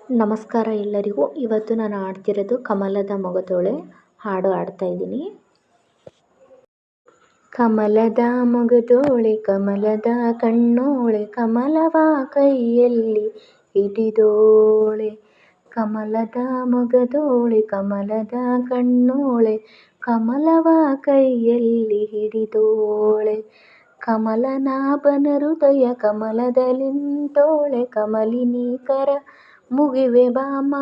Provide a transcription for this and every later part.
ನಮಸ್ಕಾರ ಎಲ್ಲರಿಗೂ. ಇವತ್ತು ನಾನು ಹಾಡ್ತಿರೋದು ಕಮಲದ ಮೊಗದೊಳೆ ಹಾಡು ಹಾಡ್ತಾ ಇದ್ದೀನಿ. ಕಮಲದ ಮೊಗದೋಳೆ ಕಮಲದ ಕಣ್ಣೋಳೆ ಕಮಲವ ಕೈಯಲ್ಲಿ ಹಿಡಿದೋಳೆ. ಕಮಲದ ಮೊಗದೋಳೆ ಕಮಲದ ಕಣ್ಣೋಳೆ ಕಮಲವ ಕೈಯಲ್ಲಿ ಹಿಡಿದೋಳೆ. ಕಮಲನಾಭನ ಹೃದಯ ಕಮಲದಲ್ಲಿ ನಿಂತೋಳೆ. ಕಮಲಿನಿ ಕರ ಮುಗಿವೆ ಬಾಮ,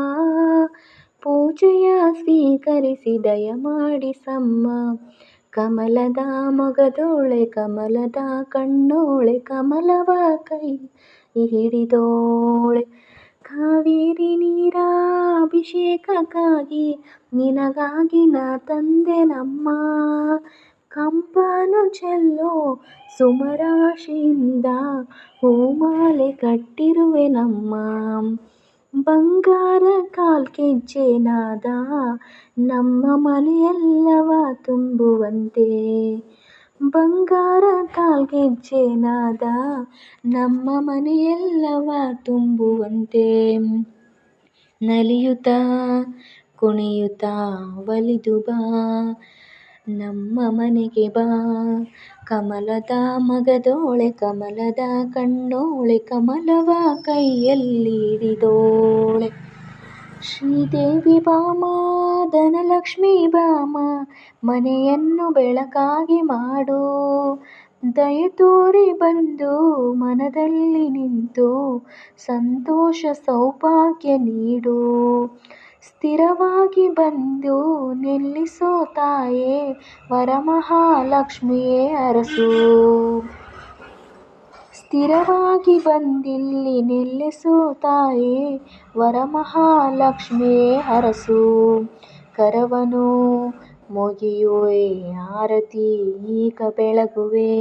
ಪೂಜೆಯ ಸ್ವೀಕರಿಸಿ ದಯಮಾಡಿಸಮ್ಮ. ಕಮಲದ ಮೊಗದೋಳೆ ಕಮಲದ ಕಣ್ಣೋಳೆ ಕಮಲವ ಕೈ ಹಿಡಿದೋಳೆ. ಕಾವೇರಿ ನೀರ ಅಭಿಷೇಕಕ್ಕಾಗಿ ನಿನಗಾಗಿ ನಾ ತಂದೆ ನಮ್ಮ. ಕಂಪನು ಚೆಲ್ಲೋ ಸುಮರಾಶಿಯಿಂದ ಹೂಮಾಲೆ ಕಟ್ಟಿರುವೆ ನಮ್ಮ. ಬಂಗಾರ ಕಾಲ್ಗೆಜ್ಜೆ ನಾದ ನಮ್ಮ ಮನೆಯೆಲ್ಲವ ತುಂಬುವಂತೆ. ಬಂಗಾರ ಕಾಲ್ಗೆಜ್ಜೆ ನಾದ ನಮ್ಮ ಮನೆಯೆಲ್ಲವ ತುಂಬುವಂತೆ. ನಲಿಯುತ್ತಾ ಕುಣಿಯುತ್ತಾ ಒಲಿದು ಬಾ ನಮ್ಮ ಮನೆಗೆ ಬಾ. ಕಮಲದ ಮೊಗದೋಳೆ ಕಮಲದ ಕಣ್ಣೋಳೆ ಕಮಲವ ಕೈಯಲ್ಲಿ ಹಿಡಿದೋಳೆ. ಶ್ರೀದೇವಿ ಬಾಮ ಧನಲಕ್ಷ್ಮಿ ಬಾಮ, ಮನೆಯನ್ನು ಬೆಳಕಾಗಿ ಮಾಡು. ದಯೆ ತೋರಿ ಬಂದು ಮನದಲ್ಲಿ ನಿಂತು ಸಂತೋಷ ಸೌಭಾಗ್ಯ ನೀಡು. ಸ್ಥಿರವಾಗಿ ಬಂದು ನಿಲ್ಲಿಸೋ ತಾಯೇ ವರಮಹಾಲಕ್ಷ್ಮಿಯೇ ಅರಸು. ಸ್ಥಿರವಾಗಿ ಬಂದಿಲ್ಲಿ ನೆಲೆಸೋ ತಾಯೇ ವರಮಹಾಲಕ್ಷ್ಮಿಯೇ ಅರಸು. ಕರವನು ಮುಗಿಯುವೆ ಆರತಿ ಈಗ ಬೆಳಗುವೆ.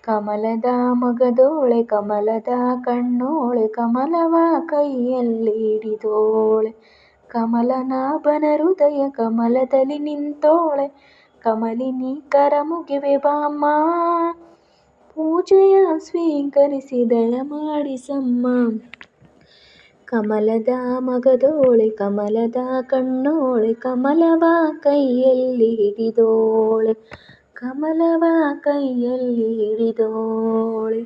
ಕಮಲದ ಮೊಗದೋಳೆ ಕಮಲದ ಕಣ್ಣೋಳೆ ಕಮಲವ ಕೈಯಲ್ಲಿ ಹಿಡಿದೋಳೆ. ಕಮಲನಾಭನ ಹೃದಯ ಕಮಲದಲ್ಲಿ ನಿಂತೋಳೆ. ಕಮಲಿನಿ ಕರ ಮುಗಿವೆ ಬಾಮ್ಮ, ಪೂಜೆಯ ಸ್ವೀಕರಿಸಿ ದಯಮಾಡಿಸಮ್ಮ. ಕಮಲದ ಮೊಗದೋಳೆ ಕಮಲದ ಕಣ್ಣೋಳೆ ಕಮಲವ ಕೈಯಲ್ಲಿ ಹಿಡಿದೋಳೆ. ಕಮಲವ ಕೈಯಲ್ಲಿ ಹಿಡಿದೋಳೆ.